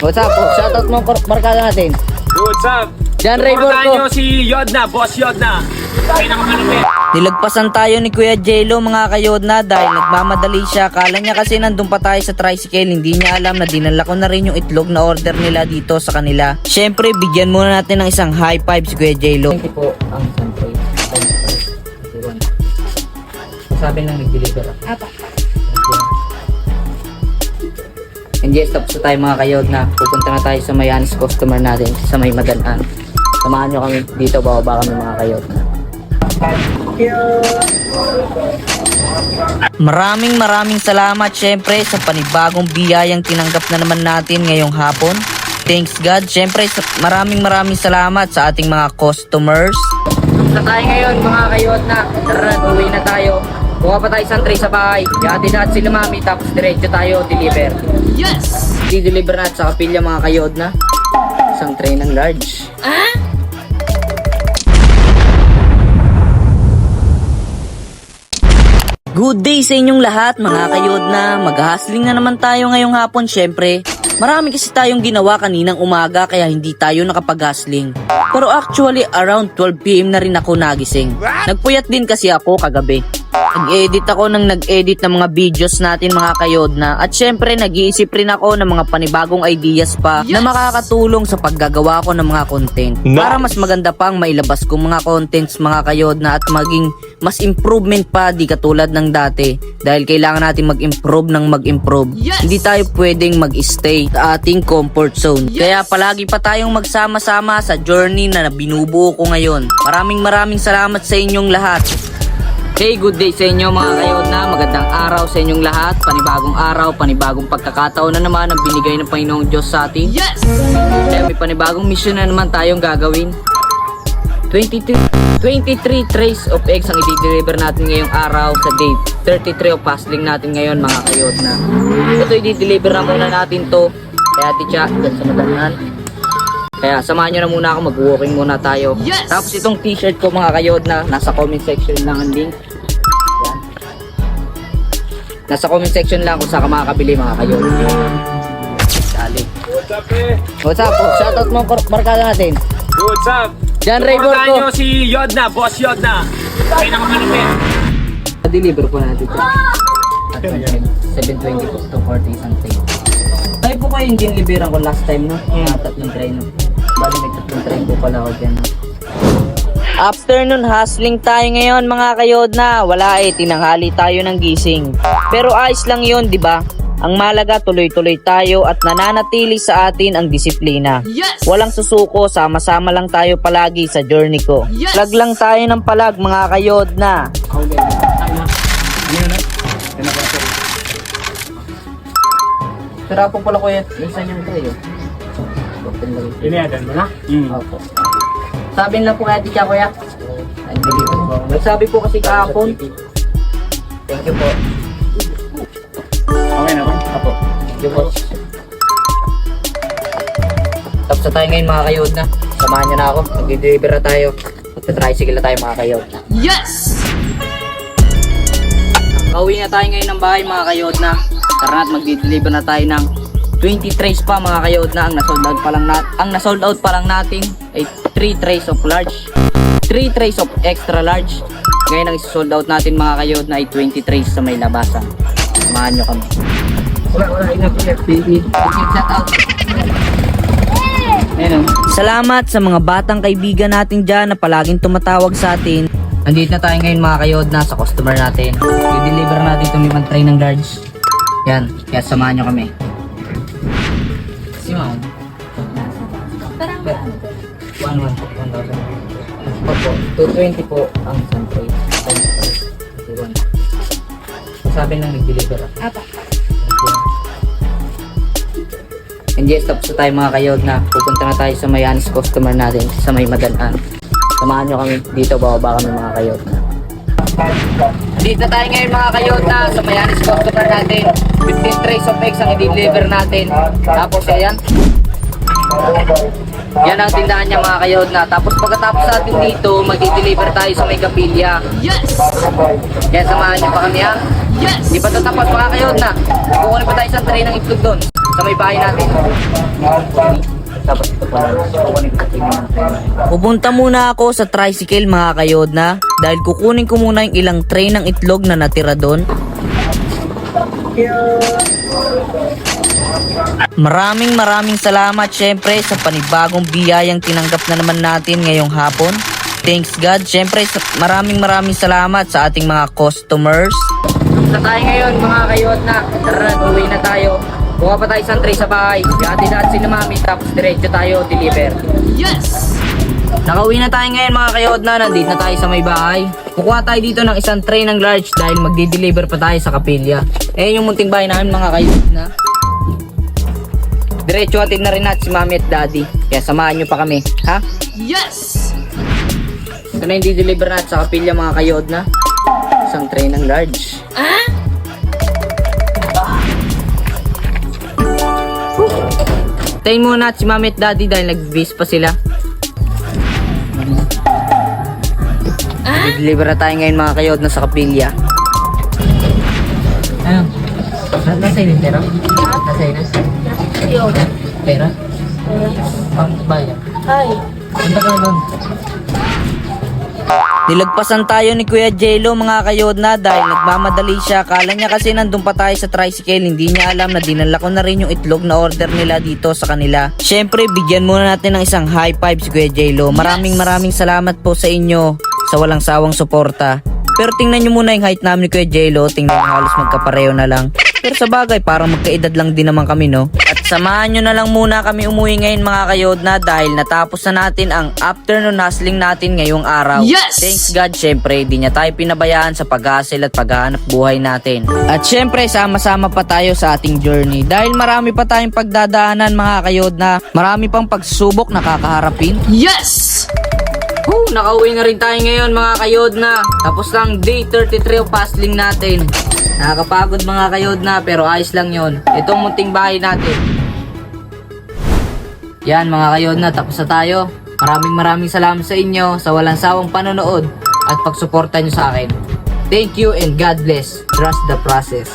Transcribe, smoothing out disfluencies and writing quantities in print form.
What's up po? Shoutout mo barkada natin. What's up? John Ray Pupuntahan Borco. nyo si Yodna, Boss Yodna. Pinakamalupit. Nilagpasan tayo ni Kuya Jello mga kayodna dahil nagmamadali siya. Kala niya kasi nandun pa tayo sa tricycle. Hindi niya alam na dinala ko na rin yung itlog na order nila dito sa kanila. Syempre, bigyan muna natin ng isang high five si Kuya Jello. Thank you po ang siyempre. Sabi nang nag-deliver. Apa. And yes, tapos na tayo mga kayodna. Pupunta na tayo sa may honest customer natin sa may Madalaan. Samahan nyo kami dito, bababa kami mga kayodna. Maraming salamat syempre sa panibagong biyayang tinanggap na naman natin ngayong hapon. Thanks God. Syempre maraming salamat sa ating mga customers. Sa tayo ngayon mga kayodna. Tara, uwi na tayo. Buka pa tayo isang tray sa bahay. Yati lahat sila mami tapos diretso tayo deliver. Yes! Di-deliver natin sa kapilya mga kayodna. Isang tray ng large. Good day sa inyong lahat mga kayodna. Mag-hustling na naman tayo ngayong hapon syempre. Marami kasi tayong ginawa kaninang umaga kaya hindi tayo nakapag-hustling. Pero actually around 12 PM na rin ako nagising. Nagpuyat din kasi ako kagabi. Nag-edit ako ng ng mga videos natin mga kayodna. At syempre nag-iisip rin ako ng mga panibagong ideas pa na makakatulong sa paggagawa ko ng mga content. Para mas maganda pang mailabas kong mga contents mga kayodna at maging mas improvement pa di katulad ng dati. Dahil kailangan natin mag-improve ng mag-improve. Hindi tayo pwedeng mag-stay sa ating comfort zone. Kaya palagi pa tayong magsama-sama sa journey na binubuo ko ngayon. Maraming salamat sa inyong lahat. Hey, good day sa inyo mga kayodna. Magandang araw sa inyong lahat. Panibagong araw, panibagong pagkakataon na naman ang binigay ng Panginoong Diyos sa atin. Yes! Kaya may panibagong mission na naman tayong gagawin. 23 trays of eggs ang i-deliver natin ngayong araw sa day 33 of hustling natin ngayon mga kayodna. Ito i-deliver na muna natin to kaya Ticha dyan sa Madalaan. Kaya samahan nyo na muna ako, mag-walking muna tayo. Yes! Tapos itong t-shirt ko mga kayodna, nasa comment section lang ang link. Yan. Nasa comment section lang kung saan ka makakabili mga kayodna. Dali. What's up, eh? What's up po? Shoutout mo barkada natin. What's up? John Ray Pupuntahan Borco. nyo si Yodna, Boss Yodna. Pinakamalupit. Deliver po natin ito. 720 po to 40 something. Tayo po kayo yung diniliberan ko last time no? Tatlong tray no? Bali may tatlong tray po pala ako dyan no? Afternoon hustling tayo ngayon mga kayodna. Wala tinanghali tayo ng gising. Pero ayos lang yun di ba? Ang malaga tuloy-tuloy tayo at nananatili sa atin ang disiplina. Yes! Walang susuko, sama-sama lang tayo palagi sa journey ko. Yes! Palag lang tayo ng palag mga kayodna. Tara po pala kuya, isa niyang tray oh. Iniadan mo na? Opo. Sabi lang po kaya Ticha kuya. Ay, deliver po. Nagsabi po kasi kahapon. Thank you po. Okay naman? Opo. Thank you po. Tapos na tayo ngayon mga kayodna. Samahan niyo na ako. Mag-deliver na tayo. Magta-tricycle na tayo mga kayodna. Yes! Kauwi na tayo ngayon ng bahay mga kayodna. Tara na't mag-deliver na tayo ng 20 trays pa mga kayodna. Ang nasold out pa lang natin ay 3 trays of large, 3 trays of extra large. Ngayon ang sold out natin mga kayodna ay 20 trays sa may labasan. Samahan nyo kami. Salamat sa mga batang kaibigan natin dyan na palaging tumatawag sa atin. Nandito na tayo ngayon mga kayodna sa customer natin. I-deliver natin itong 5 tray ng large. Yan, kaya samahan nyo kami. Si Ma'am. 1,100 po, 1,000. Opo, 220 po ang isang tray. Sabi nang nag-deliver. Apa. And yes, tapos na tayo mga kayodna. Pupunta na tayo sa may honest customer natin sa may Madalaan. Samahan nyo kami dito, bababa kami mga kayodna. Dito na tayo ngayon mga kayodna sa may honest customer natin. 15 trays of eggs ang i-deliver natin. Tapos ayan. Yan ang tindahan niya mga kayodna. Tapos pagkatapos natin dito, mag-deliver tayo sa may kapilya. Yes! Kaya samahan niyo pa kami ha. Yes! Di pa ito tapos mga kayodna. Kukunin pa tayo isang tray ng itlog doon. sa may bahay natin. Tapos ito pala. Pupunta muna ako sa tricycle mga kayodna dahil kukunin ko muna yung ilang tray ng itlog na natira doon. Maraming salamat syempre sa panibagong biyayang tinanggap na naman natin ngayong hapon. Thanks God. Syempre maraming salamat sa ating mga customers. Sa tayo ngayon mga kayodna, tara uwi na tayo. Buka pa tayo isang tray sa bahay. Gati lahat sila mami tapos diretso tayo deliver. Yes! Nakauwi na tayo ngayon mga kayodna. Nandito na tayo sa may bahay. Kukuha tayo dito ng isang tray ng large dahil magdi-deliver pa tayo sa kapilya. Yung munting bahay namin mga kayodna. Diretso atid na rin natin si mami at daddy. Kaya samahan nyo pa kami. Ha? Yes! Ito na yung di-deliver natin sa kapilya mga kayodna. Isang tray ng large. Tayin muna natin si mami at daddy dahil nag-base pa sila. Deliver na tayo ngayon mga kayodna sa kapilya. Ano? Nasa yun yung pera? Nasa yun? Pera? Pang bayan? Ay. Punta ka na doon. Nilagpasan tayo ni Kuya Jello mga kayodna dahil nagmamadali siya. Kala niya kasi nandun pa tayo sa tricycle. Hindi niya alam na dinala ko na rin yung itlog na order nila dito sa kanila. Syempre, bigyan muna natin ng isang high five si Kuya Jello. Maraming salamat po sa inyo sa walang sawang suporta. Pero tingnan nyo muna yung height namin ni Kuya Jello. Tingnan nyo halos magkapareho na lang. Pero sa bagay, parang magkaedad lang din naman kami, no? At samahan nyo na lang muna kami umuwi ngayon mga kayodna dahil natapos na natin ang afternoon hustling natin ngayong araw. Yes! Thanks God, syempre, di niya tayo pinabayaan sa pag-hustle at paghahanap buhay natin. At syempre, sama-sama pa tayo sa ating journey dahil marami pa tayong pagdadaanan mga kayodna. Marami pang pagsubok na kakaharapin. Yes! Nakauwi na rin tayo ngayon mga kayodna. Tapos lang day 33 of hustling natin. Nakakapagod mga kayodna pero ayos lang yon. Itong munting bahay natin. Yan mga kayodna, tapos na tayo. Maraming salamat sa inyo sa walang sawang panonood at pagsuporta nyo sa akin. Thank you and God bless. Trust the process.